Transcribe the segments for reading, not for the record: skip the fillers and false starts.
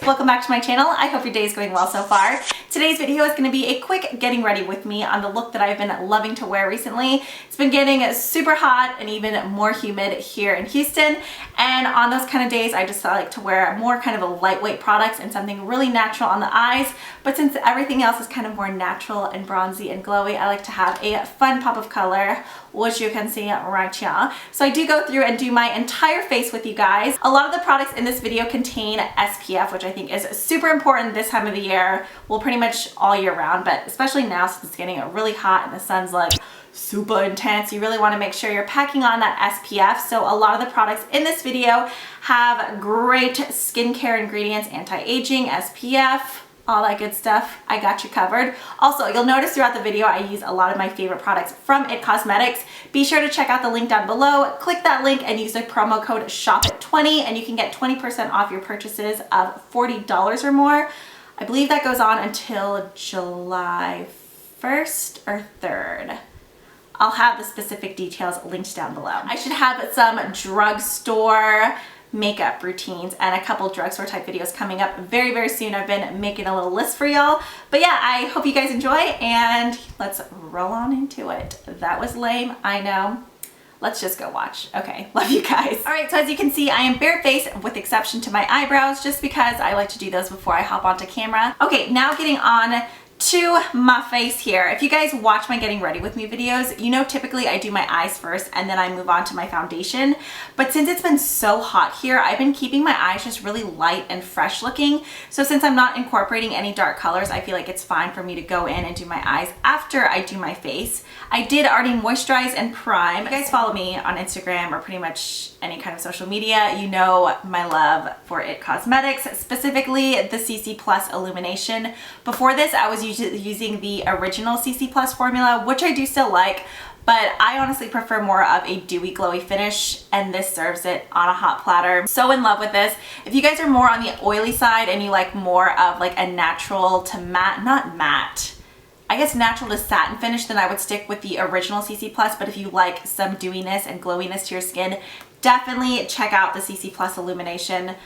welcome back to my channel. I hope your day is going well so far. Today's video is going to be a quick getting ready with me on the look that I've been loving to wear recently. It's been getting super hot and even more humid here in Houston, and on those kind of days I just like to wear more kind of a lightweight products and something really natural on the eyes, but since everything else is kind of more natural and bronzy and glowy, I like to have a fun pop of color, which you can see right here. So I do go through and do my entire face with you guys. A lot of the products in this video contain SPF, which I think is super important this time of the year. Well, pretty much all year round, but especially now since it's getting really hot and the sun's like super intense, you really want to make sure you're packing on that SPF. So a lot of the products in this video have great skincare ingredients, anti-aging, SPF, all that good stuff. I got you covered. Also, you'll notice throughout the video I use a lot of my favorite products from IT Cosmetics. Be sure to check out the link down below. Click that link and use the promo code SHOPIT20 and you can get 20% off your purchases of $40 or more. I believe that goes on until July 1st or 3rd. I'll have the specific details linked down below. I should have some drugstore makeup routines and a couple drugstore type videos coming up very, very soon. I've been making a little list for y'all. But yeah, I hope you guys enjoy and let's roll on into it. That was lame, I know. Let's just go watch. Okay, love you guys. All right, so as you can see, I am barefaced with exception to my eyebrows just because I like to do those before I hop onto camera. Okay, now getting on to my face here. If you guys watch my getting ready with me videos, you know typically I do my eyes first and then I move on to my foundation. But since it's been so hot here, I've been keeping my eyes just really light and fresh looking. So since I'm not incorporating any dark colors, I feel like it's fine for me to go in and do my eyes after I do my face. I did already moisturize and prime. If you guys follow me on Instagram or pretty much any kind of social media, you know my love for IT Cosmetics, specifically the CC Illumination. Before this, I was using the original CC formula, which I do still like, but I honestly prefer more of a dewy glowy finish, and this serves it on a hot platter. So in love with this. If you guys are more on the oily side and you like more of like a natural to matte, not matte, I guess natural to satin finish, then I would stick with the original CC+, but if you like some dewiness and glowiness to your skin, definitely check out the CC Illumination.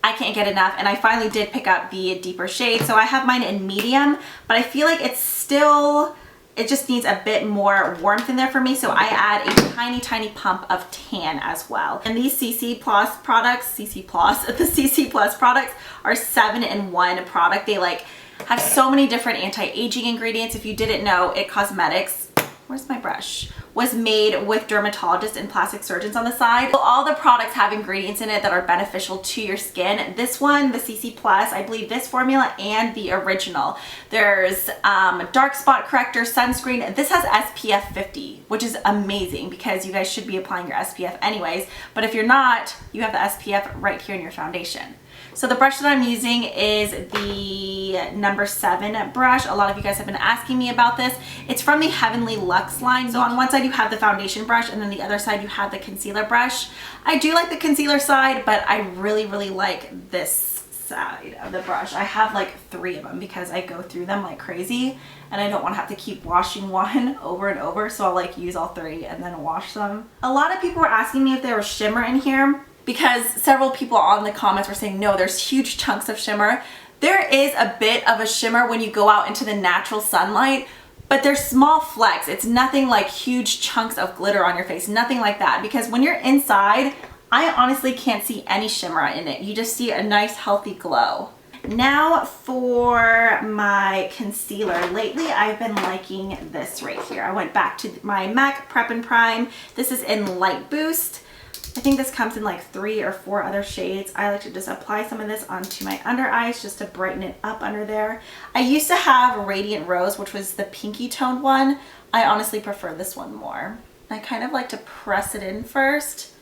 I can't get enough, and I finally did pick up the deeper shade. So I have mine in medium, but I feel like it's still, it just needs a bit more warmth in there for me. So I add a tiny, tiny pump of tan as well. And these CC products, the CC products are 7-in-1 product. They like have so many different anti-aging ingredients. If you didn't know, IT Cosmetics, where's my brush, was made with dermatologists and plastic surgeons on the side. So all the products have ingredients in it that are beneficial to your skin. This one, the CC+, I believe this formula and the original. There's dark spot corrector, sunscreen. This has SPF 50, which is amazing because you guys should be applying your SPF anyways. But if you're not, you have the SPF right here in your foundation. So the brush that I'm using is the number 7 brush. A lot of you guys have been asking me about this. It's from the Heavenly Luxe line. So on one side you have the foundation brush and then the other side you have the concealer brush. I do like the concealer side, but I really, really like this side of the brush. I have like 3 of them because I go through them like crazy and I don't want to have to keep washing one over and over. So I'll like use all 3 and then wash them. A lot of people were asking me if there was shimmer in here, because several people on the comments were saying, no, there's huge chunks of shimmer. There is a bit of a shimmer when you go out into the natural sunlight, but they're small flecks. It's nothing like huge chunks of glitter on your face, nothing like that. Because when you're inside, I honestly can't see any shimmer in it. You just see a nice healthy glow. Now for my concealer. Lately I've been liking this right here. I went back to my MAC Prep+Prime. This is in Light Boost. I think this comes in like 3 or 4 other shades. I like to just apply some of this onto my under eyes just to brighten it up under there. I used to have Radiant Rose, which was the pinky toned one. I honestly prefer this one more. I kind of like to press it in first,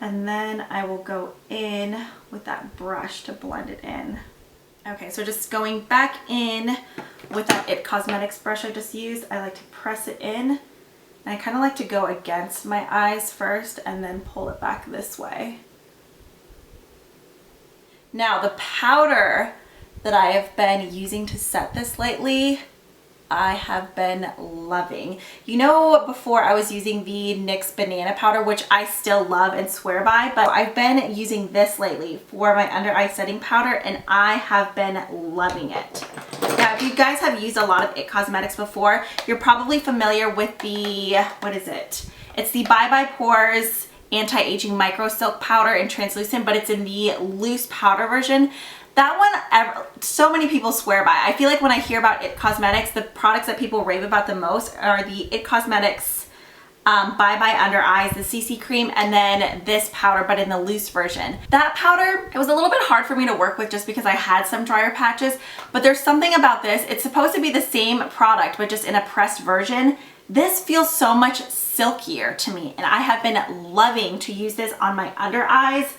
and then I will go in with that brush to blend it in. Okay, so just going back in with that IT Cosmetics brush I just used, I like to press it in. And I kind of like to go against my eyes first and then pull it back this way. Now the powder that I have been using to set this lately I have been loving. You know, before I was using the NYX banana powder, which I still love and swear by, but I've been using this lately for my under eye setting powder and I have been loving it. Now, if you guys have used a lot of IT Cosmetics before, you're probably familiar with the, what is it? It's the Bye Bye Pores Anti-Aging Micro Silk Powder in translucent, but it's in the loose powder version. That one, so many people swear by. I feel like when I hear about IT Cosmetics, the products that people rave about the most are the IT Cosmetics Bye Bye Under Eyes, the CC cream, and then this powder, but in the loose version. That powder, it was a little bit hard for me to work with just because I had some drier patches, but there's something about this. It's supposed to be the same product, but just in a pressed version. This feels so much silkier to me, and I have been loving to use this on my under eyes.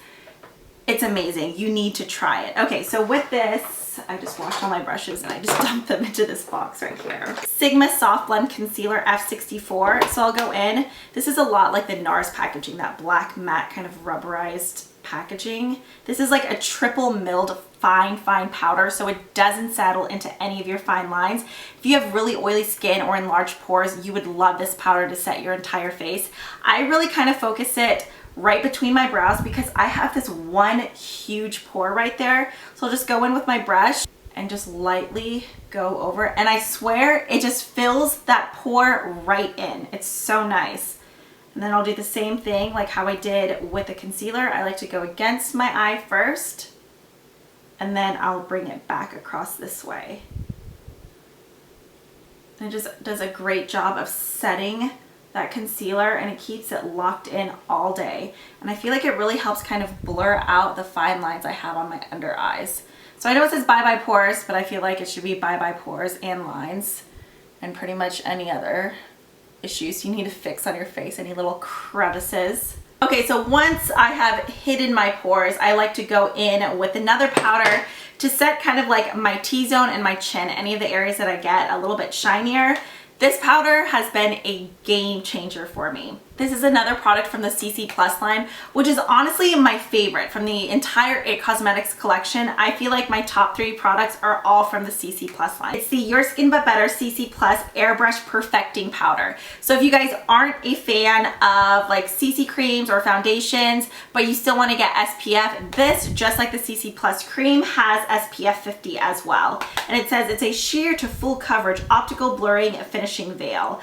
It's amazing. You need to try it. Okay, so with this, I just washed all my brushes and I just dumped them into this box right here. Sigma Soft Blend Concealer F64. So I'll go in. This is a lot like the NARS packaging, that black matte kind of rubberized packaging. This is like a triple milled fine powder, so it doesn't settle into any of your fine lines. If you have really oily skin or enlarged pores, you would love this powder to set your entire face. I really kind of focus it right between my brows because I have this one huge pore right there. So I'll just go in with my brush and just lightly go over, and I swear it just fills that pore right in. It's so nice. And then I'll do the same thing like how I did with the concealer. I like to go against my eye first, and then I'll bring it back across this way. And it just does a great job of setting that concealer, and it keeps it locked in all day. And I feel like it really helps kind of blur out the fine lines I have on my under eyes. So I know it says Bye Bye Pores, but I feel like it should be Bye Bye Pores and lines, and pretty much any other issues you need to fix on your face, any little crevices. Okay, so once I have hidden my pores, I like to go in with another powder to set kind of like my T-zone and my chin, any of the areas that I get a little bit shinier. This powder has been a game changer for me. This is another product from the CC Plus line, which is honestly my favorite from the entire IT Cosmetics collection. I feel like my top 3 products are all from the CC Plus line. It's the Your Skin But Better CC Plus Airbrush Perfecting Powder. So if you guys aren't a fan of like CC creams or foundations, but you still want to get SPF, this, just like the CC Plus cream, has SPF 50 as well. And it says it's a sheer to full coverage optical blurring finishing veil.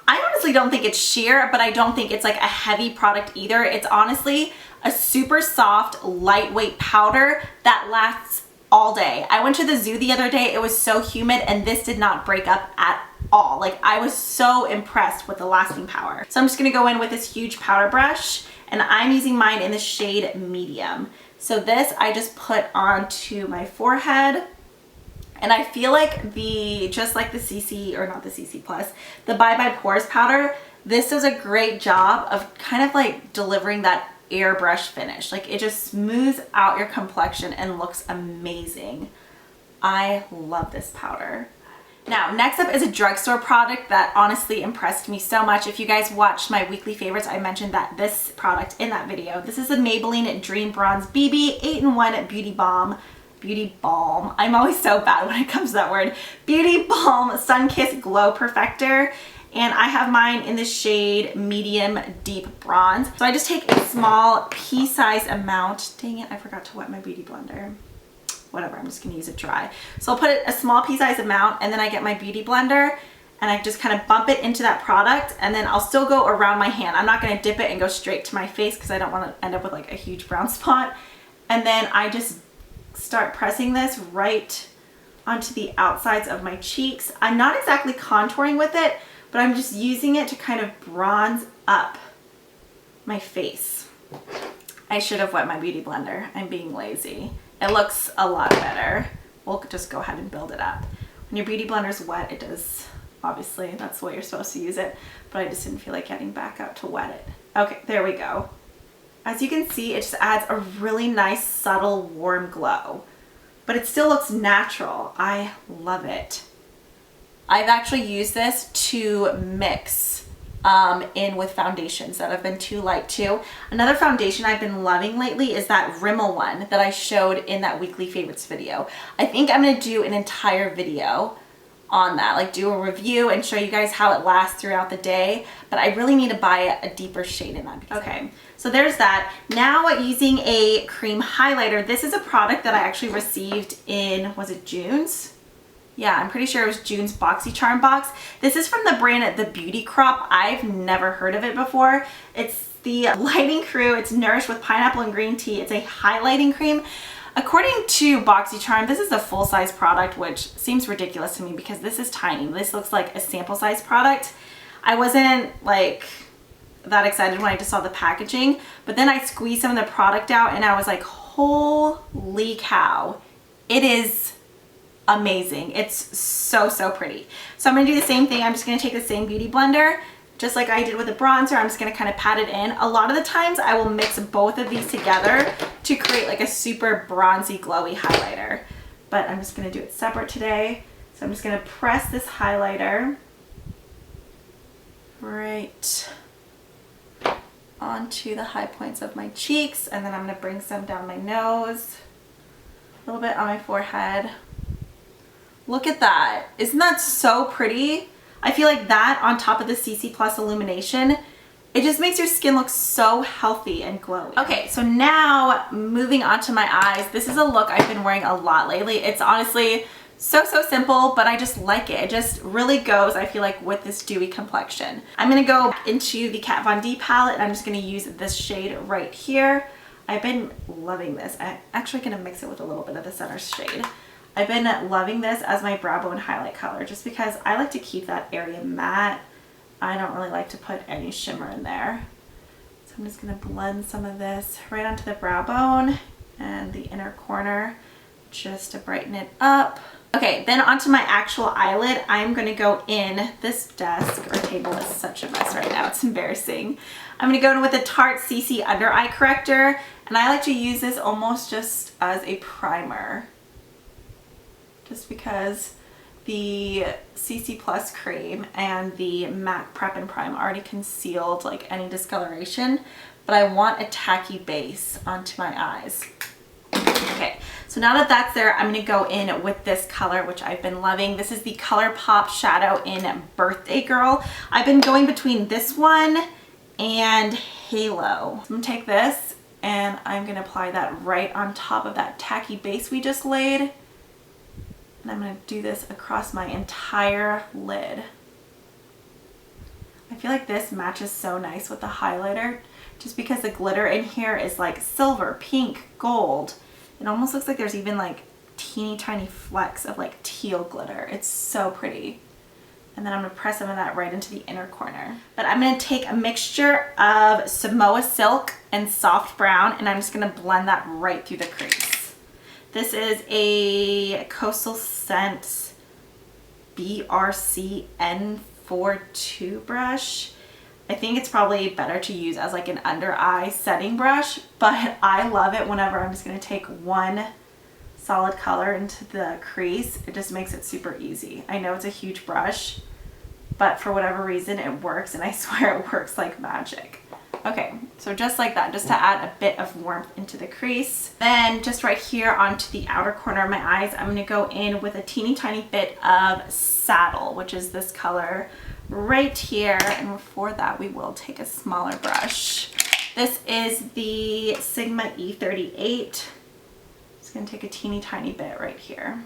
I honestly don't think it's sheer, but I don't think it's like a heavy product either. It's honestly a super soft, lightweight powder that lasts all day. I went to the zoo the other day. It was so humid and this did not break up at all. Like, I was so impressed with the lasting power. So I'm just gonna go in with this huge powder brush, and I'm using mine in the shade medium. So this I just put onto my forehead. And I feel like just like the CC, or not the CC Plus, the Bye Bye Pores powder, this does a great job of kind of like delivering that airbrush finish. Like, it just smooths out your complexion and looks amazing. I love this powder. Now, next up is a drugstore product that honestly impressed me so much. If you guys watched my weekly favorites, I mentioned that this product in that video. This is the Maybelline Dream Bronze BB 8-in-1 Beauty Balm. I'm always so bad when it comes to that word. Beauty Balm Sun Kiss Glow Perfector. And I have mine in the shade Medium Deep Bronze. So I just take a small pea-sized amount. Dang it, I forgot to wet my beauty blender. Whatever, I'm just gonna use it dry. So I'll put a small pea-sized amount, and then I get my beauty blender and I just kind of bump it into that product, and then I'll still go around my hand. I'm not gonna dip it and go straight to my face because I don't wanna end up with like a huge brown spot. And then I just start pressing this right onto the outsides of my cheeks. I'm not exactly contouring with it, but I'm just using it to kind of bronze up my face. I should have wet my beauty blender. I'm being lazy. It looks a lot better. We'll just go ahead and build it up. When your beauty blender's wet, it does, obviously, that's the way you're supposed to use it, but I just didn't feel like getting back out to wet it. Okay, there we go. As you can see, it just adds a really nice, subtle, warm glow, but it still looks natural. I love it. I've actually used this to mix in with foundations that have been too light too. Another foundation I've been loving lately is that Rimmel one that I showed in that weekly favorites video. I think I'm gonna do an entire video on that, like do a review and show you guys how it lasts throughout the day, but I really need to buy a deeper shade in that. Okay, so there's that. Now using a cream highlighter, this is a product that I actually received in, was it June's? Yeah, I'm pretty sure it was June's BoxyCharm box. This is from the brand The Beauty Crop. I've never heard of it before. It's the Lighting Crew. It's nourished with pineapple and green tea. It's a highlighting cream. According to BoxyCharm, this is a full-size product, which seems ridiculous to me because this is tiny. This looks like a sample-size product. I wasn't like that excited when I just saw the packaging, but then I squeezed some of the product out and I was like, holy cow, it is amazing. It's so, so pretty. So I'm gonna do the same thing. I'm just gonna take the same beauty blender, just like I did with the bronzer. I'm just gonna kind of pat it in. A lot of the times I will mix both of these together to create like a super bronzy, glowy highlighter. But I'm just gonna do it separate today. So I'm just gonna press this highlighter right onto the high points of my cheeks, and then I'm gonna bring some down my nose, a little bit on my forehead. Look at that. Isn't that so pretty? I feel like that on top of the CC Plus Illumination, it just makes your skin look so healthy and glowy. Okay, so now moving on to my eyes. This is a look I've been wearing a lot lately. It's honestly so, so simple, but I just like it. It just really goes, I feel like, with this dewy complexion. I'm gonna go into the Kat Von D palette, and I'm just gonna use this shade right here. I've been loving this. I'm actually gonna mix it with a little bit of the center shade. I've been loving this as my brow bone highlight color just because I like to keep that area matte. I don't really like to put any shimmer in there. So I'm just going to blend some of this right onto the brow bone and the inner corner just to brighten it up. Okay, then onto my actual eyelid. I'm going to go in, this desk or table is such a mess right now, it's embarrassing. I'm going to go in with the Tarte CC Under Eye Corrector, and I like to use this almost just as a primer, just because the CC Plus cream and the MAC Prep+Prime already concealed like any discoloration, but I want a tacky base onto my eyes. Okay, so now that that's there, I'm gonna go in with this color, which I've been loving. This is the ColourPop shadow in Birthday Girl. I've been going between this one and Halo. So I'm gonna take this and I'm gonna apply that right on top of that tacky base we just laid. And I'm going to do this across my entire lid. I feel like this matches so nice with the highlighter just because the glitter in here is like silver, pink, gold. It almost looks like there's even like teeny tiny flecks of like teal glitter. It's so pretty. And then I'm going to press some of that right into the inner corner. But I'm going to take a mixture of Samoa Silk and Soft Brown, and I'm just going to blend that right through the crease. This is a Coastal Scent BRC N42 brush. I think it's probably better to use as like an under eye setting brush, but I love it whenever I'm just going to take one solid color into the crease. It just makes it super easy. I know it's a huge brush, but for whatever reason it works, and I swear it works like magic. Okay, so just like that, just to add a bit of warmth into the crease. Then just right here onto the outer corner of my eyes, I'm going to go in with a teeny tiny bit of Saddle, which is this color right here. And for that, we will take a smaller brush. This is the Sigma E38. Just going to take a teeny tiny bit right here.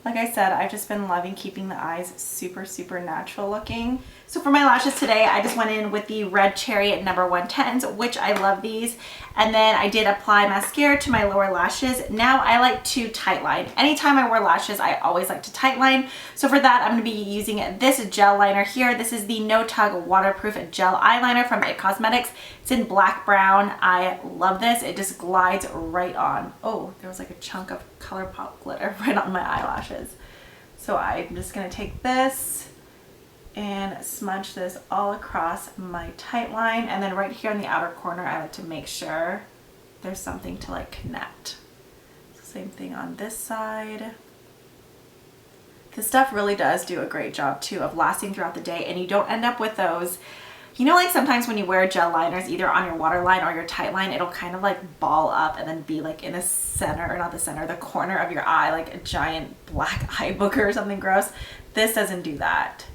Like I said, I've just been loving keeping the eyes super, super natural looking. So for my lashes today, I just went in with the Red Cherry at number 110s, which I love these. And then I did apply mascara to my lower lashes. Now I like to tightline. Anytime I wear lashes, I always like to tightline. So for that, I'm going to be using this gel liner here. This is the No Tug Waterproof Gel Eyeliner from It Cosmetics. It's in black brown. I love this. It just glides right on. Oh, there was like a chunk of ColourPop glitter right on my eyelashes. So I'm just going to take this and smudge this all across my tight line, and then right here on the outer corner I like to make sure there's something to like connect. So same thing on this side. This stuff really does do a great job too of lasting throughout the day, and you don't end up with those You know, like sometimes when you wear gel liners, either on your waterline or your tight line, it'll kind of like ball up and then be like in the center, or not the center, the corner of your eye, like a giant black eye booger or something gross. This doesn't do that.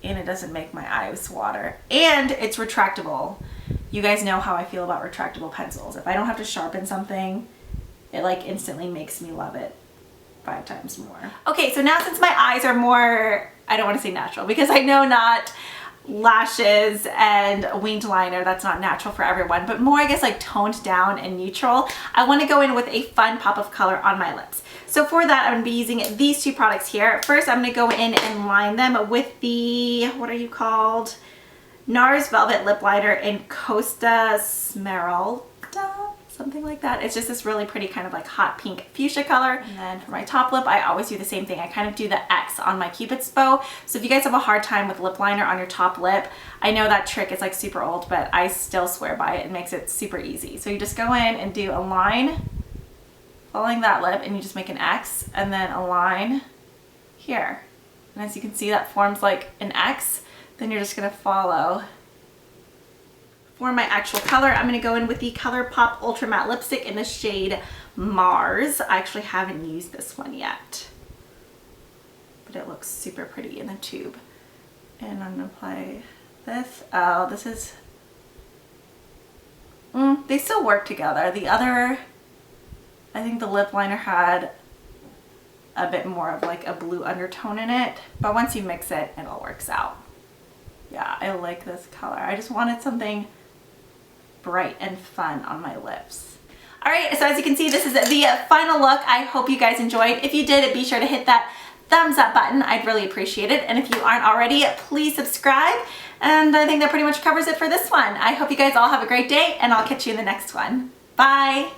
And it doesn't make my eyes water. And it's retractable. You guys know how I feel about retractable pencils. If I don't have to sharpen something, it like instantly makes me love it 5 times more. Okay, so now since my eyes are more, I don't want to say natural, because I know not lashes and winged liner, that's not natural for everyone, but more I guess like toned down and neutral, I want to go in with a fun pop of color on my lips. So for that, I'm going to be using these 2 products here. First, I'm going to go in and line them with the, what are you called? NARS Velvet Lip Liner in Costa Smeralda, something like that. It's just this really pretty kind of like hot pink fuchsia color. And then for my top lip, I always do the same thing. I kind of do the X on my Cupid's bow. So if you guys have a hard time with lip liner on your top lip, I know that trick is like super old, but I still swear by it. It makes it super easy. So you just go in and do a line following that lip, and you just make an X, and then a line here. And as you can see, that forms like an X. Then you're just gonna follow. For my actual color, I'm going to go in with the ColourPop Ultra Matte Lipstick in the shade Mars. I actually haven't used this one yet, but it looks super pretty in the tube. And I'm going to apply this. Oh, this is, they still work together. The other, I think the lip liner had a bit more of like a blue undertone in it, but once you mix it, it all works out. Yeah, I like this color. I just wanted something bright and fun on my lips. All right, so as you can see, this is the final look. I hope you guys enjoyed. If you did, be sure to hit that thumbs up button. I'd really appreciate it. And if you aren't already, please subscribe. And I think that pretty much covers it for this one. I hope you guys all have a great day, and I'll catch you in the next one. Bye.